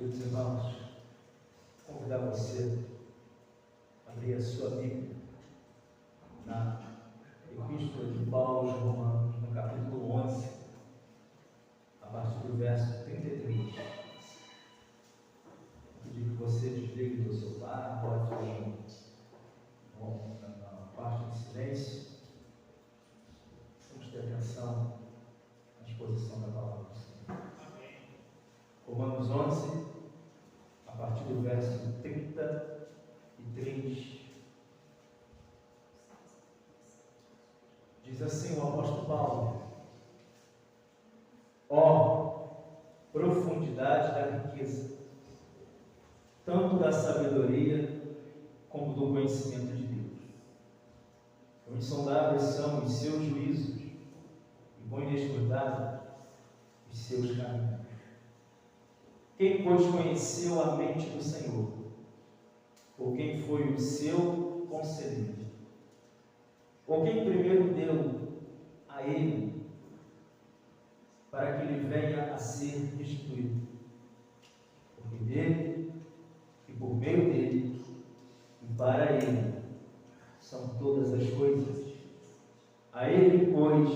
Queridos irmãos, convidar você a abrir a sua Bíblia na Epístola de Paulo aos Romanos, no capítulo 11, a partir do verso 33. Pedir que você desligue do celular, pode fazer na parte de silêncio. Vamos ter atenção à exposição da palavra do Senhor. Romanos 11, a partir do verso 33, diz assim o apóstolo Paulo: ó, profundidade da riqueza, tanto da sabedoria como do conhecimento de Deus. Quão insondáveis são os seus juízos e quão inescrutáveis os seus caminhos. Quem, pois, conheceu a mente do Senhor? Ou quem foi o seu conselheiro? Ou quem primeiro deu a ele, para que ele venha a ser restituído? Porque dele, e por meio dele, e para ele, são todas as coisas. A ele, pois,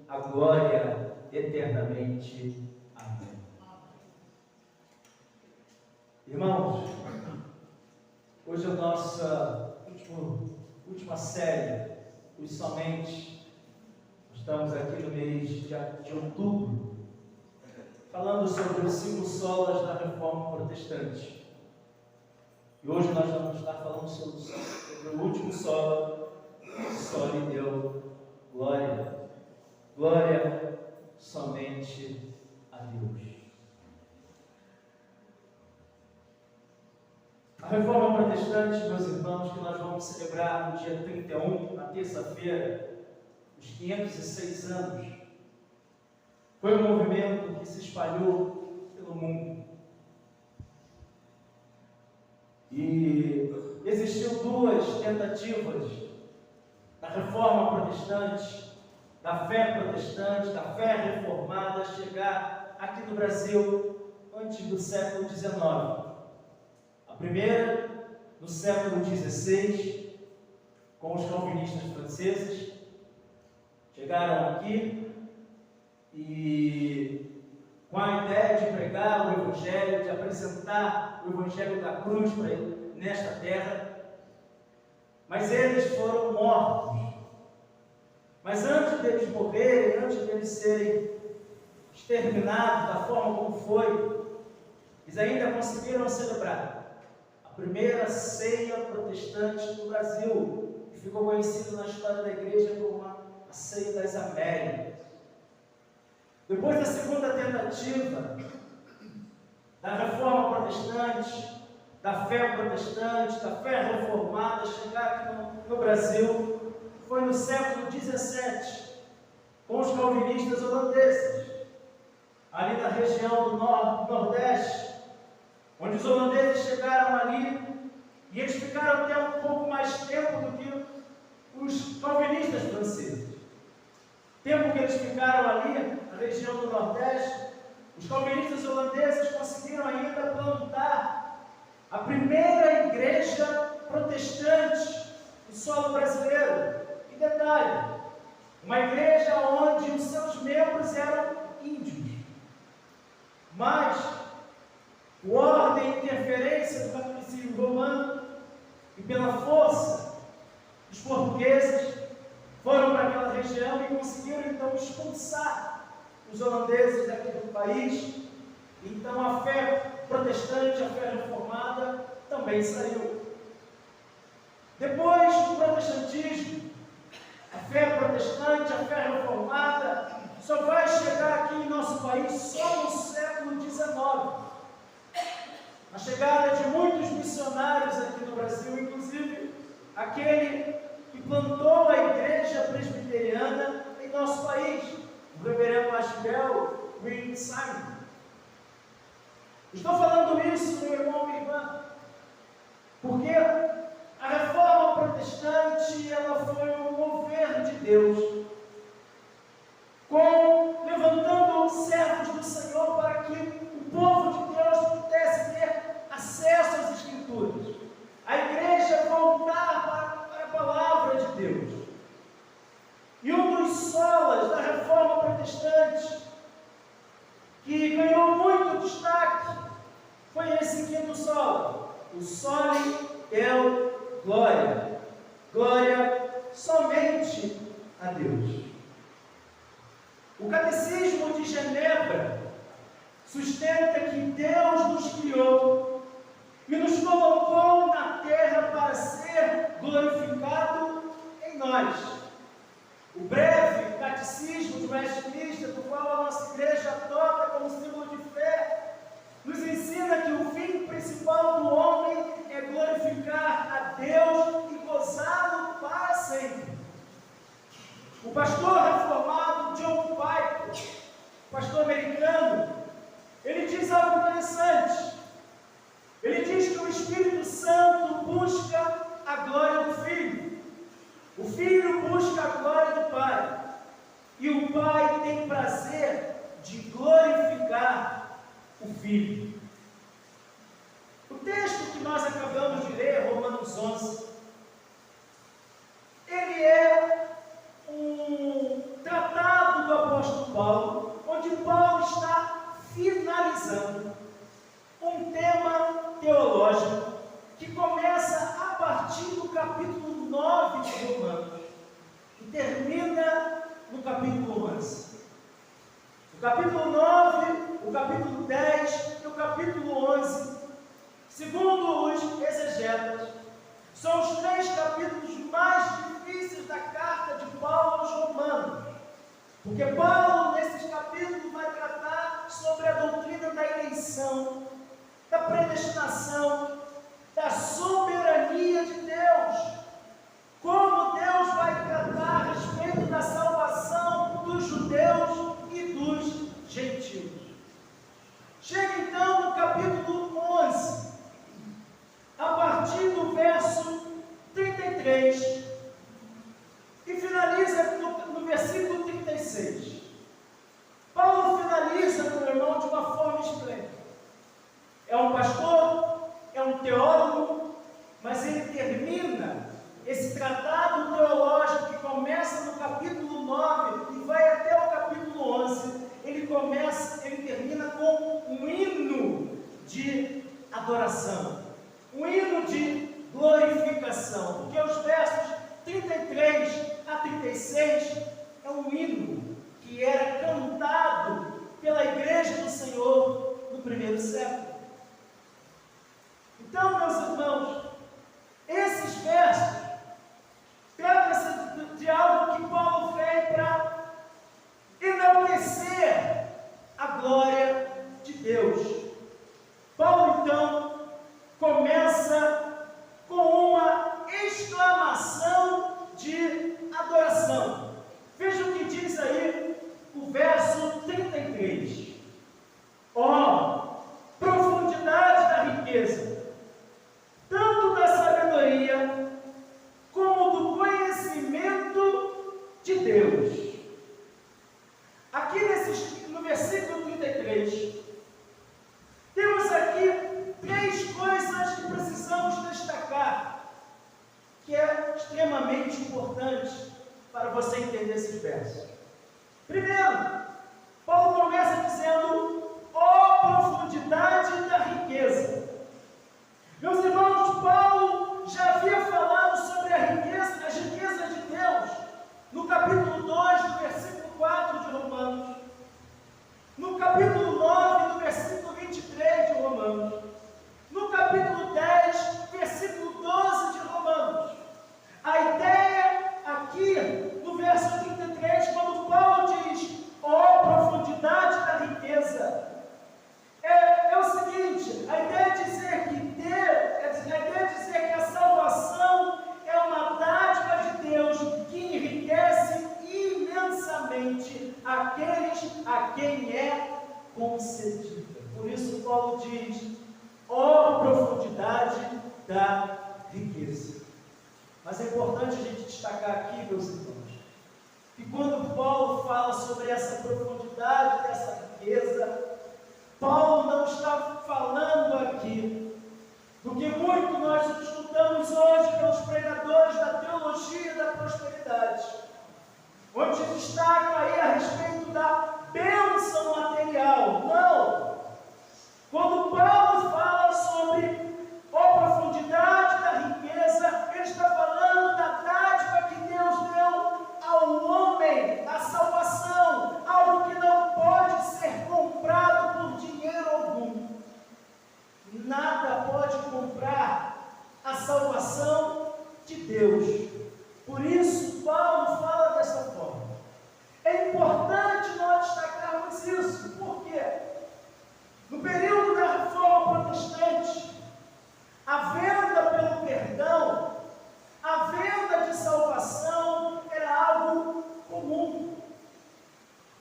a glória eternamente. Amém. Irmãos, hoje é a nossa última série, os somente. Estamos aqui no mês de outubro, falando sobre os 5 solas da Reforma Protestante. E hoje nós vamos estar falando sobre o último sola, que só lhe deu glória. Glória somente a Deus. A Reforma Protestante, meus irmãos, que nós vamos celebrar no dia 31, na terça-feira, os 506 anos, foi um movimento que se espalhou pelo mundo. E existiu 2 tentativas da Reforma Protestante, da fé protestante, da fé reformada, chegar aqui no Brasil antes do século XIX. A primeira, no século XVI, com os calvinistas franceses, chegaram aqui e com a ideia de pregar o Evangelho, de apresentar o Evangelho da cruz nesta terra, mas eles foram mortos. Mas antes deles morrerem, antes deles serem exterminados da forma como foi, eles ainda conseguiram celebrar a primeira ceia protestante do Brasil, que ficou conhecida na história da igreja como a Ceia das Américas. Depois da segunda tentativa da Reforma Protestante, da fé protestante, da fé reformada, chegar aqui no Brasil, foi no século XVII, com os calvinistas holandeses, ali na região do Nordeste, onde os holandeses chegaram ali e eles ficaram até um pouco mais tempo do que os calvinistas franceses. Tempo que eles ficaram ali, na região do Nordeste, os calvinistas holandeses conseguiram ainda plantar a primeira igreja protestante do solo brasileiro. E detalhe, uma igreja onde os seus membros eram índios. Mas, por ordem e interferência do catolicismo romano e pela força, os portugueses foram para aquela região e conseguiram então expulsar os holandeses daqui do país. Então a fé protestante, a fé reformada também saiu. Depois do protestantismo, a fé protestante, a fé reformada só vai chegar aqui em nosso país só no século XIX. A chegada de muitos missionários aqui no Brasil, inclusive aquele que plantou a igreja presbiteriana em nosso país, o reverendo Ashbel Green Simon. Estou falando isso, meu irmão e minha irmã, porque a Reforma Protestante ela foi um mover de Deus, levantando servos do Senhor para que o povo de Deus pudesse o soli deu glória. Glória somente a Deus. O Catecismo de Genebra sustenta que Deus nos criou e nos colocou na terra para ser glorificado em nós. O breve Catecismo de Westminster, do qual a nossa igreja adota como símbolo de fé, nos ensina que o fim principal do homem é glorificar a Deus e gozá-lo para sempre. O pastor reformado John Piper, pastor americano, ele diz algo interessante. Ele diz que o Espírito Santo busca a glória do Filho. O Filho busca a glória do Pai. E o Pai tem prazer de glorificar o Filho. O texto que nós acabamos de ler, Romanos 11, ele é um tratado do apóstolo Paulo, onde Paulo está finalizando um tema teológico que começa a partir do capítulo 9 de Romanos e termina no capítulo 11. O capítulo 9, o capítulo 10 e o capítulo 11, segundo os exegetas, são os 3 capítulos mais difíceis da carta de Paulo aos Romanos, porque Paulo, nesses capítulos, vai tratar sobre a doutrina da eleição, da predestinação, da soberania de Deus, como Deus vai tratar a respeito da salvação dos judeus e dos gentios. Chega então no capítulo 11, a partir do verso 33, e finaliza no versículo 36. Paulo finaliza, meu irmão, de uma forma esplêndida. É um pastor, é um teólogo, mas ele termina esse tratado teológico que começa no capítulo 9 e vai até o capítulo 11. Ele termina com um hino de adoração, um hino de glorificação, porque os versos 33 a 36 é um hino que era cantado pela igreja do Senhor no primeiro século. Então, meus irmãos, esses versos tratam-se de algo que Paulo fez para enaltecer a glória de Deus. Paulo, então, começa com uma exclamação de adoração. Veja o que diz aí o verso 33. Ó, profundidade da riqueza, tanto da sabedoria como do conhecimento de Deus. Aqui no versículo 33, temos aqui 3 coisas que precisamos destacar, que é extremamente importante para você entender esses versos. Primeiro, Paulo começa dizendo: ó profundidade da riqueza. Meus irmãos, Paulo já havia falado sobre as riquezas de Deus, no capítulo 2, no versículo 4 de Romanos, no capítulo 9, no versículo 23 de Romanos, no capítulo 10, versículo 12 de Romanos. A ideia aqui, no verso 33, quando Paulo diz: ó profundidade da riqueza, é o seguinte: a ideia é dizer que a salvação é uma dádiva de Deus que enriquece imensamente aqueles a quem é concedida. Por isso Paulo diz: ó profundidade da riqueza. Mas é importante a gente destacar aqui, meus irmãos, que quando Paulo fala sobre essa profundidade dessa riqueza, Paulo não está falando aqui do que muito nós escutamos hoje pelos pregadores da teologia da prosperidade, onde destaca aí a respeito da bênção material. Não! Quando Paulo fala sobre a Deus. Por isso, Paulo fala dessa forma. É importante nós destacarmos isso. Por quê? No período da Reforma Protestante, a venda pelo perdão, a venda de salvação era algo comum.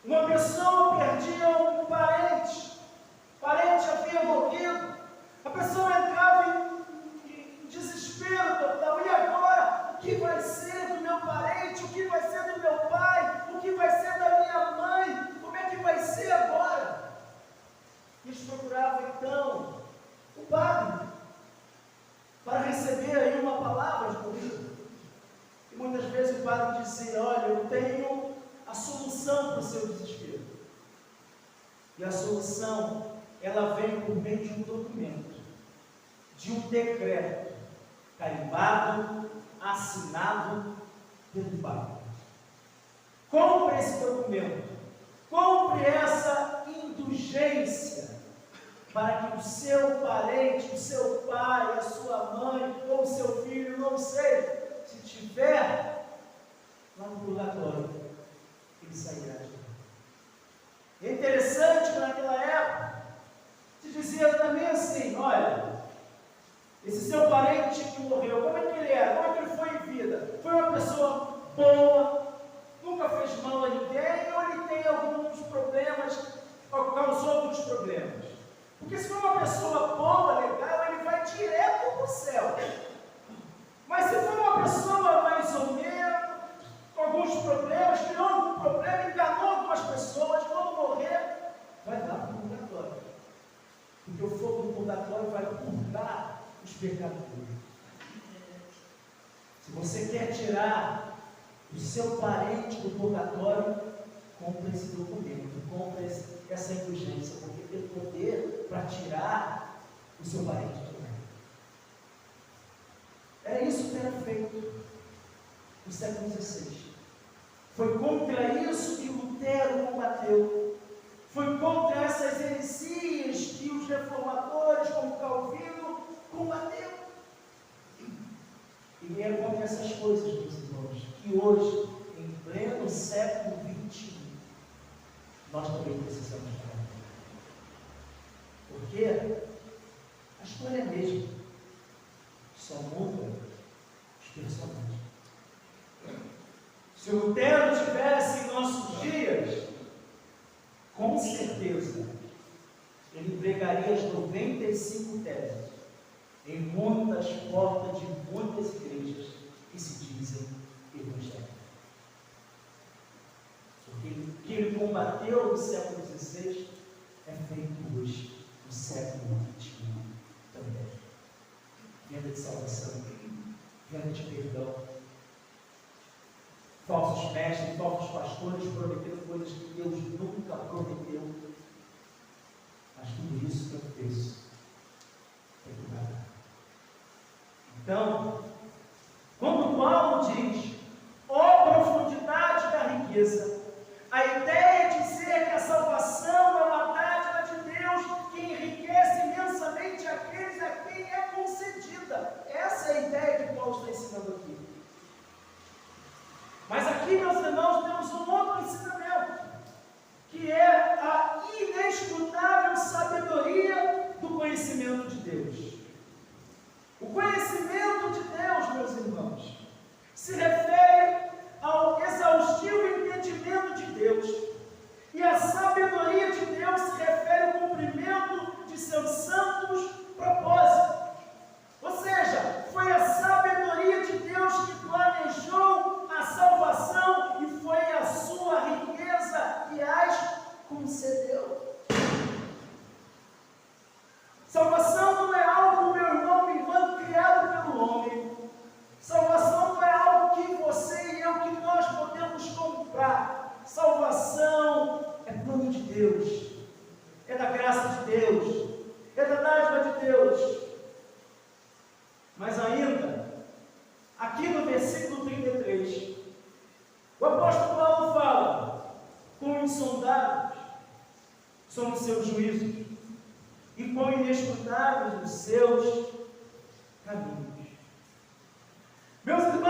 Uma pessoa perdia um parente havia morrido, a pessoa entrava em desespero total. E agora? O que vai ser do meu parente? O que vai ser do meu pai? O que vai ser da minha mãe? Como é que vai ser agora? Eles procuravam então o padre para receber aí uma palavra de cura. E muitas vezes o padre dizia: olha, eu tenho a solução para o seu desespero. E a solução, ela vem por meio de um documento, de um decreto, carimbado, assinado pelo padre. Compre esse documento, compre essa indulgência, para que o seu parente, o seu pai, a sua mãe, ou o seu filho, não sei, se tiver lá no purgatório, ele sairá de lá. É interessante que naquela época se dizia também assim: olha, esse seu parente que morreu, como é que ele era? Como é que ele foi em vida? Foi uma pessoa boa, nunca fez mal a ninguém, ou ele tem alguns problemas, ou causou alguns problemas? Porque se for uma pessoa boa, legal, ele vai direto para o céu. Mas se for uma pessoa mais ou menos, com alguns problemas, criou algum problema, enganou algumas pessoas, quando morrer, vai lá para o purgatório. Porque o fogo do purgatório vai purgar os pecadores. Se você quer tirar o seu parente do purgatório, compre esse documento, compre essa indulgência, porque tem poder para tirar o seu parente do mundo. Era isso que era feito no século XVI. Foi contra isso que Lutero combateu. Foi contra essas heresias que os reformadores, como Calvino, combateu. E é contra essas coisas, meus irmãos, que hoje, em pleno século XXI, nós também precisamos combater. Porque a história é a mesma, só muda os personagens. Se o Lutero estivesse em nossos dias, com certeza ele pregaria as 95 teses em muitas portas de muitas igrejas que se dizem evangélicas. Porque o que ele combateu no século XVI é feito hoje, no século XXI também. Venda de salvação, venda de perdão, falsos mestres, falsos pastores prometendo coisas que Deus nunca prometeu. Mas tudo isso tem preço. Tem que pagar. Então, quando Paulo diz: ó profundidade da riqueza, a ideia é dizer que a salvação é uma dádiva de Deus que enriquece imensamente aqueles a quem é concedida. Essa é a ideia que Paulo está ensinando aqui. Mas aqui, meus irmãos, temos um outro ensinamento, que é a inescrutável sabedoria do conhecimento de Deus. O conhecimento de Deus, meus irmãos, se refere ao exaustivo entendimento de Deus. E a sabedoria de Deus se refere ao cumprimento de seus santos propósitos. Ou seja, foi a sabedoria de Deus que planejou a salvação e foi a sua riqueza que as concedeu. Salvação não é algo, meu irmão, minha irmã, criado pelo homem. Salvação não é algo que você e eu, que nós podemos comprar. Salvação é plano de Deus, é da graça de Deus, é da dádiva de Deus. Mas ainda, aqui no versículo 33, o apóstolo Paulo fala: quão insondáveis são os seus juízos e quão inescrutáveis os seus caminhos. Meus irmãos,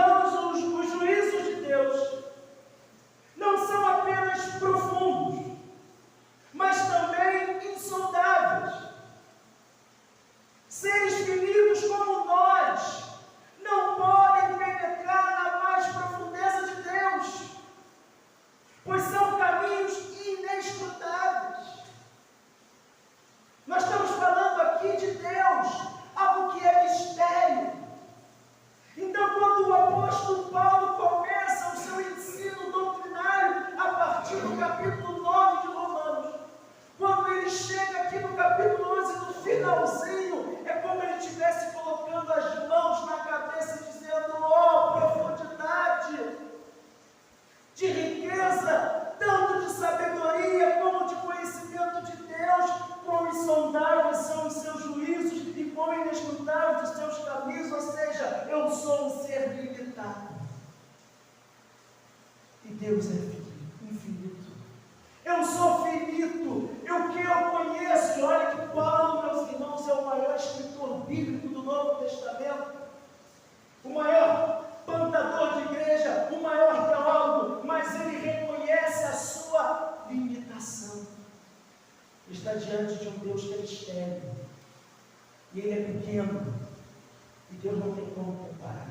Deus é infinito. Eu sou finito. E o que eu conheço? E olha que Paulo, meus irmãos, é o maior escritor bíblico do Novo Testamento, o maior plantador de igreja, o maior teólogo, mas ele reconhece a sua limitação. Está diante de um Deus que é estéril, e ele é pequeno, e Deus não tem como comparar.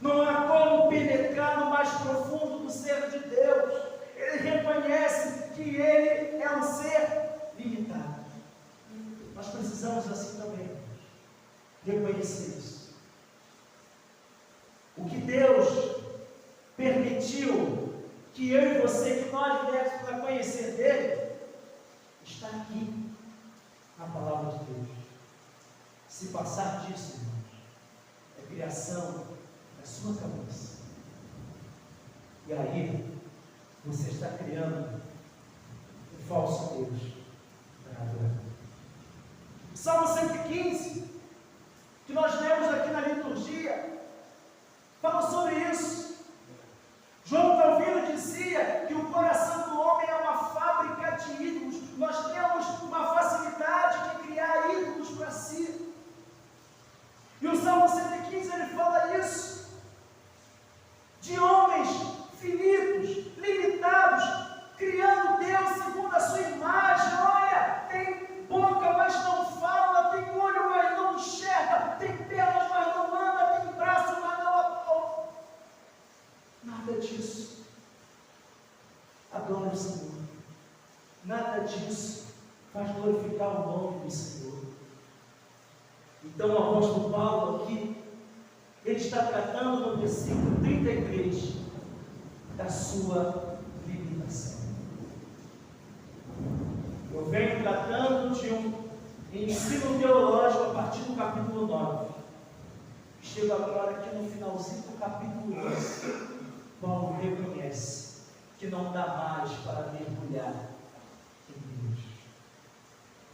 Não há como penetrar no mais profundo do ser de Deus. Ele reconhece que ele é um ser limitado. Nós precisamos assim também reconhecer isso. O que Deus permitiu que eu e você, que nós viéssemos a conhecer dele, está aqui na palavra de Deus. Se passar disso, irmãos, é criação da sua cabeça. E aí, você está criando um falso Deus para adorar. Salmo 115, que nós lemos aqui na liturgia, fala sobre isso. João Calvino dizia que o coração do homem é uma fábrica de ídolos. Nós temos uma facilidade de criar ídolos para si. E o Salmo 115 ele fala isso, de homens finitos, limitados, criando Deus segundo a sua imagem. Olha, tem boca, mas não fala, tem olho, mas não enxerga, tem pernas, mas não anda, tem braço, mas não aponta. Nada disso adora o Senhor. Nada disso faz glorificar o nome do Senhor. Então o apóstolo Paulo aqui, ele está tratando no versículo 33 da sua limitação. Eu venho tratando de um ensino teológico a partir do capítulo 9. Chego agora aqui no finalzinho do capítulo 11. Paulo reconhece que não dá mais para mergulhar em Deus.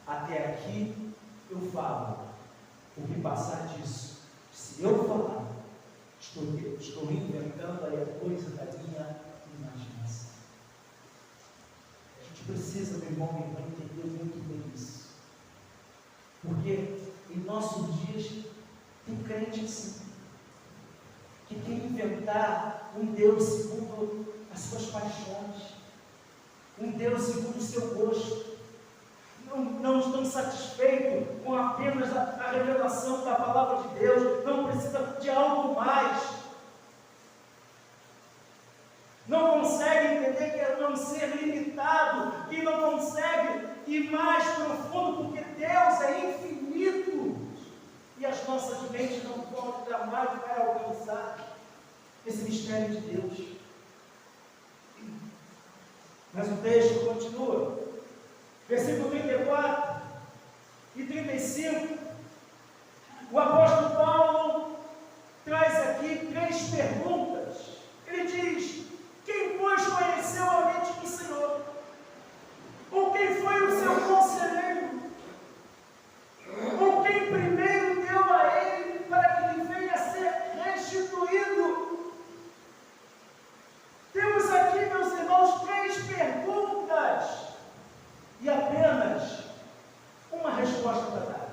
Até aqui eu falo. O que passar disso, se eu falar, estou inventando aí a coisa da minha imaginação. A gente precisa, meu irmão, entender muito bem isso. Porque em nossos dias tem crente assim, que quer inventar um Deus segundo as suas paixões, um Deus segundo o seu gosto. Não estão satisfeitos com apenas a revelação da palavra de Deus, não precisa de algo mais. Não consegue entender que é um ser limitado, e não consegue ir mais profundo, porque Deus é infinito, e as nossas mentes não podem jamais alcançar esse mistério de Deus. Mas o texto continua. Versículo 34 e 35, o apóstolo Paulo traz aqui 3 perguntas. Ele diz: quem, pois, conheceu a mente do Senhor? Ou quem foi o seu conselheiro? Ou quem primeiro deu a ele para que lhe venha a ser restituído? Temos aqui, meus irmãos, 3 perguntas e apenas uma resposta para dar.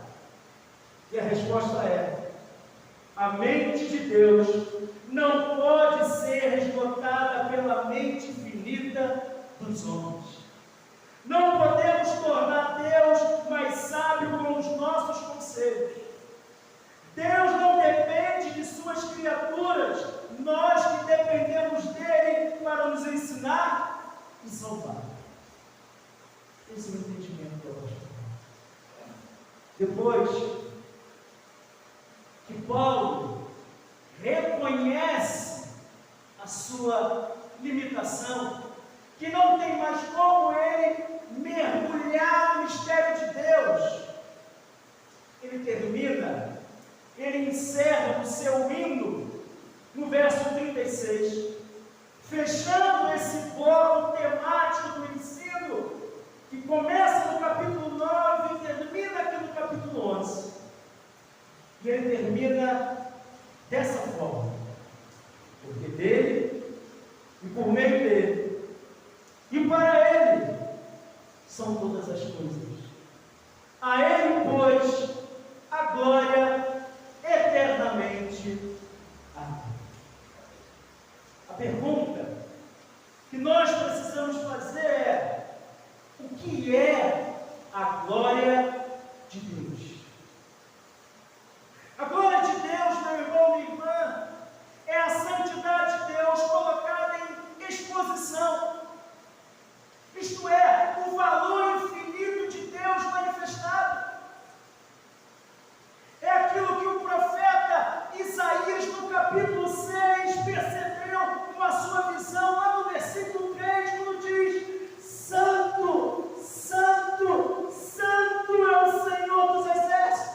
E a resposta é: a mente de Deus não pode ser esgotada pela mente finita dos homens. Não podemos tornar Deus mais sábio com os nossos conselhos. Deus não depende de suas criaturas, nós que dependemos dele para nos ensinar e salvar. Esse é o entendimento que eu gosto. Depois que Paulo reconhece a sua limitação, que não tem mais como ele mergulhar no mistério de Deus, ele encerra o seu hino no verso 36, fechando esse bloco temático do ensino, que começa no capítulo 9 e termina aqui no capítulo 11. E ele termina dessa forma: porque dele, e por meio dele, e para ele são todas as coisas. A ele, pois, a glória eternamente. Amém. A pergunta que nós precisamos fazer é: o que é a glória de Deus? A glória de Deus, meu irmão, minha irmã, é a santidade de Deus colocada em exposição. Isto é, o valor infinito de Deus manifestado. É aquilo que o profeta Isaías, no capítulo 6, percebeu com a sua visão, lá no versículo 3, quando diz: Santo, Santo, Santo é o Senhor dos exércitos.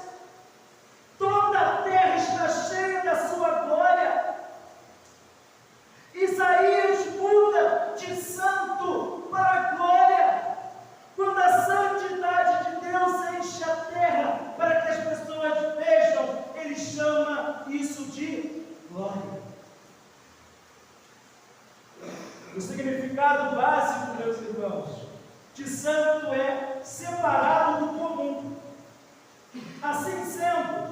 Toda a terra está cheia da sua glória. Isaías muda de santo para glória, quando a santidade de Deus enche a terra para que as pessoas vejam. Ele chama isso de glória. O significado básico, meus irmãos, de santo é separado do comum. Assim sendo,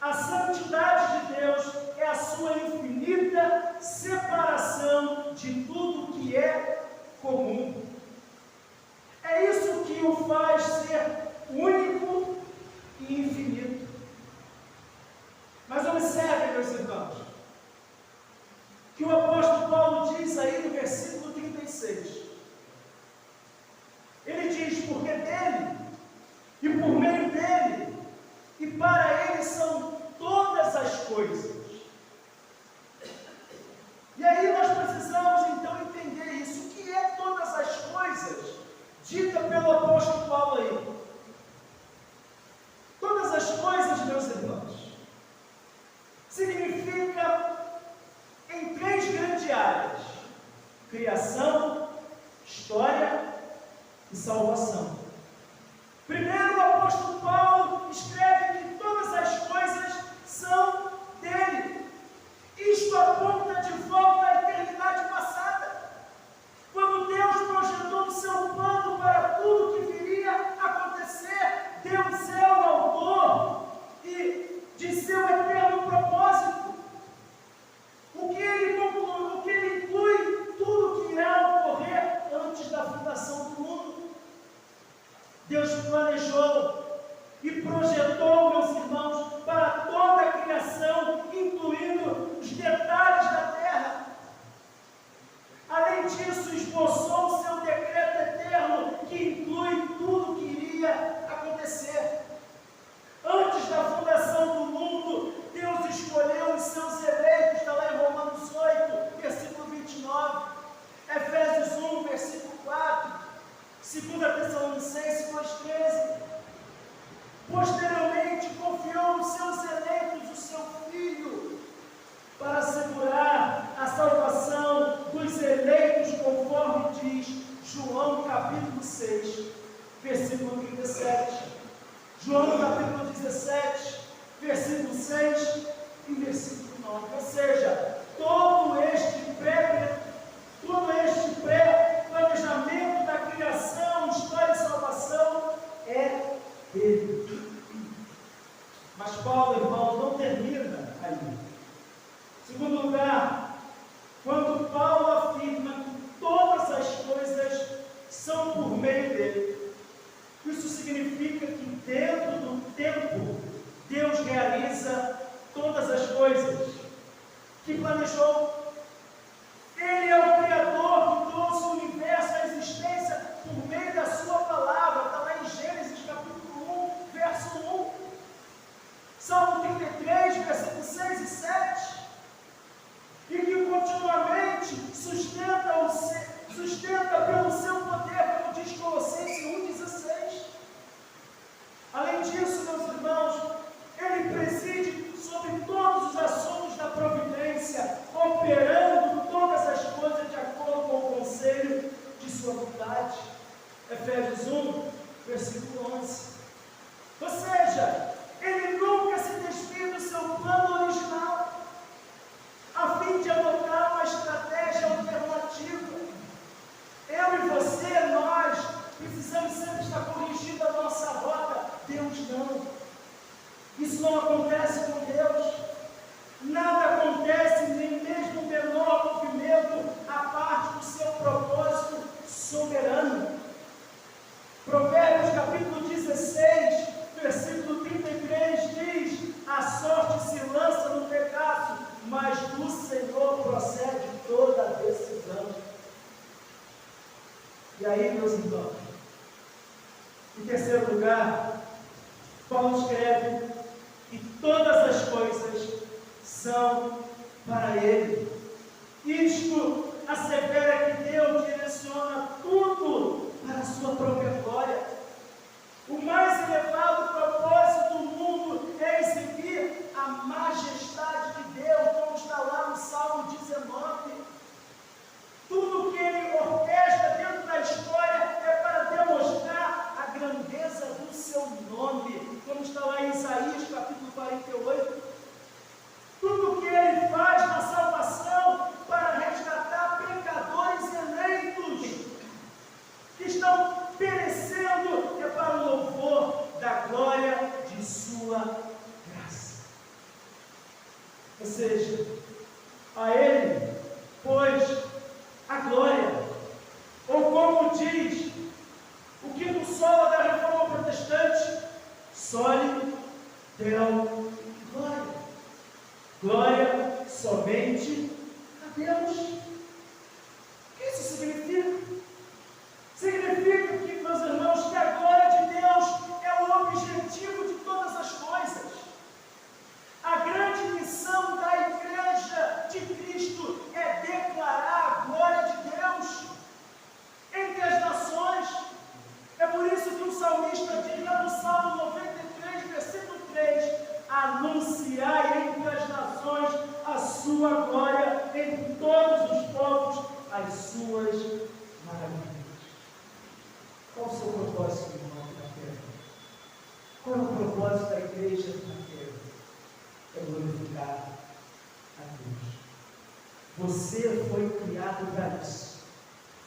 a santidade de Deus é a sua infinita separação de tudo que é comum. É isso que o faz ser único e infinito. Mas observe, meus irmãos, que o apóstolo Paulo diz aí no versículo 36. Ele diz: porque dele, e por meio dele, e para ele são todas as coisas. E aí nós precisamos então entender isso. O que é todas as coisas dita pelo apóstolo Paulo aí? Todas as coisas, meus irmãos, significa em três grandes áreas: criação, história e salvação. Primeiro, o apóstolo Paulo escreve que todas as coisas são dele. Isto aponta de volta à eternidade passada, quando Deus projetou o seu plano para tudo que viria a acontecer. Deus é o autor e de seu eterno propósito. O que ele conclui, o que ele inclui, tudo que irá ocorrer antes da fundação do mundo. Deus planejou e projetou, meus irmãos, para toda a criação, incluindo os detalhes da terra. Além disso, esboçou o seu decreto eterno, que inclui tudo que iria acontecer. Antes da fundação do mundo, Deus escolheu os seus eleitos, está lá em Romanos 8, versículo 29, Efésios 1, versículo 4, 2 Tessalonicenses 2,13. Posteriormente, confiou nos seus eleitos o seu Filho, para assegurar a salvação dos eleitos, conforme diz João capítulo 6, versículo 37. João capítulo 17, versículo 6 e versículo 9. Ou seja, todo este pré-planejamento da criação, história e salvação é dele. Mas Paulo, irmãos, não termina aí. Em segundo lugar, quando Paulo afirma que todas as coisas são por meio dele, isso significa que dentro do tempo Deus realiza todas as coisas que planejou. Ele é o Criador que trouxe o universo à existência por meio da sua palavra. Está lá em Gênesis capítulo 1, verso 1. Salmo 33, versículos 6 e 7. E que continuamente sustenta pelo seu poder, como diz Colossenses 1,16. Além disso, meus irmãos, ele preside sobre todos os assuntos da providência, operando do Senhor procede toda a decisão. E aí, meus irmãos, em terceiro lugar, Paulo escreve que todas as coisas são para Ele. Isto assevera que Deus direciona tudo para a sua própria glória. O mais elevado propósito do mundo é exibir a majestade de Deus, como está lá no Salmo 19. Tudo que Ele orquestra dentro da história é para demonstrar a grandeza do seu nome, como está lá em Isaías capítulo 48. Tudo que Ele faz na salvação para resgatar pecadores eleitos que estão perecendo é para o louvor da glória de sua graça. Ou seja, a Ele, pois, a glória, ou como diz o quinto solo da Reforma Protestante, soli deo glória. Glória somente a Deus. O que isso significa? Significa que, meus irmãos, que a glória de Deus é o objetivo de todas as coisas. A grande missão da Igreja de Cristo é declarar a glória de Deus entre as nações. É por isso que o salmista diz lá no Salmo 93, versículo 3, anunciai entre as nações a sua glória, entre todos os povos as suas maravilhas. Qual o seu propósito, irmão, na terra? Qual é o propósito da igreja na terra? É glorificar a Deus. Você foi criado para isso.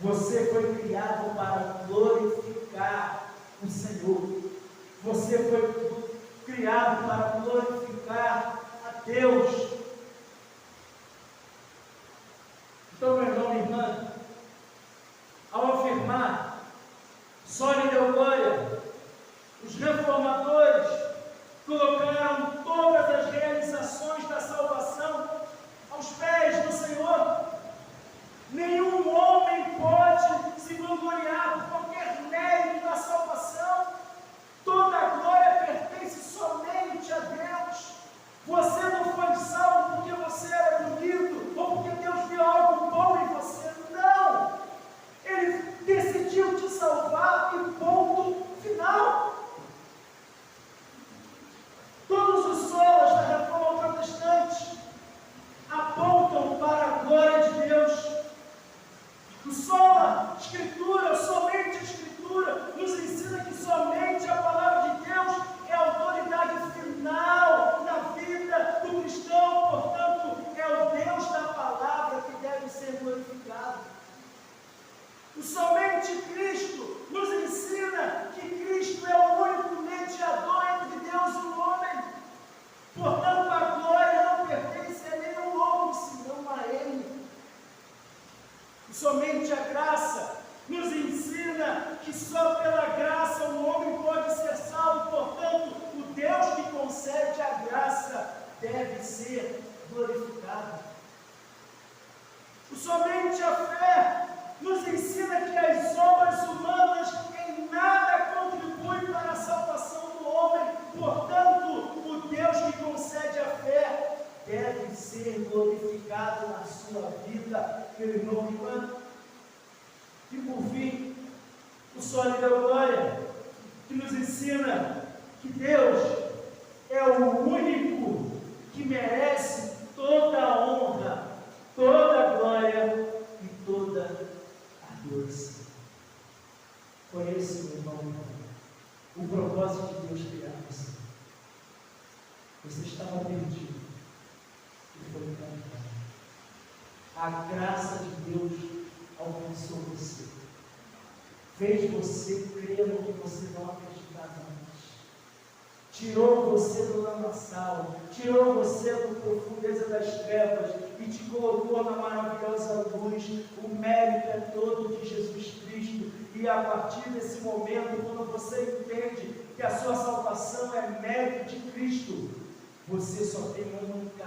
Você foi criado para glorificar o Senhor. Você foi criado para glorificar a Deus. Então, meu irmão, minha irmã, ao afirmar soli deo glória, os reformadores colocaram todas as realizações da salvação aos pés do Senhor. Nenhum homem pode se vangloriar por qualquer mérito da salvação. Toda a glória pertence somente a Deus. Você não foi salvo porque você era bonito ou porque Deus viu algo bom em você. Não! Ele decidiu te salvar e ponto final. Todos os solas da Reforma Protestante apontam para a glória de Deus. O sola Escritura, somente a Escritura, nos ensina que somente a palavra de Deus é a autoridade final na vida do cristão. Portanto, é o Deus da palavra que deve ser glorificado. Somente Cristo nos ensina que Cristo é o único mediador entre Deus e o homem. Portanto, a glória não pertence a nenhum outro senão a Ele. Somente a graça nos ensina que só pela graça o homem pode ser salvo. Portanto, o Deus que concede a graça deve ser glorificado. Somente a fé nos ensina que as obras humanas em nada contribuem para a salvação do homem. Portanto, o Deus que concede a fé deve ser glorificado na sua vida, meu irmão e irmã. E por fim, o soli deo glória, que nos ensina que Deus é o único que merece toda a honra, toda a glória e toda a adoração. Conheça, meu irmão, o propósito de Deus criar você. Você estava perdido e foi encontrado. A graça de Deus alcançou você. Fez você crer no que você não acreditava antes. Tirou você do lamaçal, tirou você da profundeza das trevas e te colocou na maravilhosa luz. O mérito é todo de Jesus Cristo. E a partir desse momento, quando você entende que a sua salvação é mérito de Cristo, você só tem uma única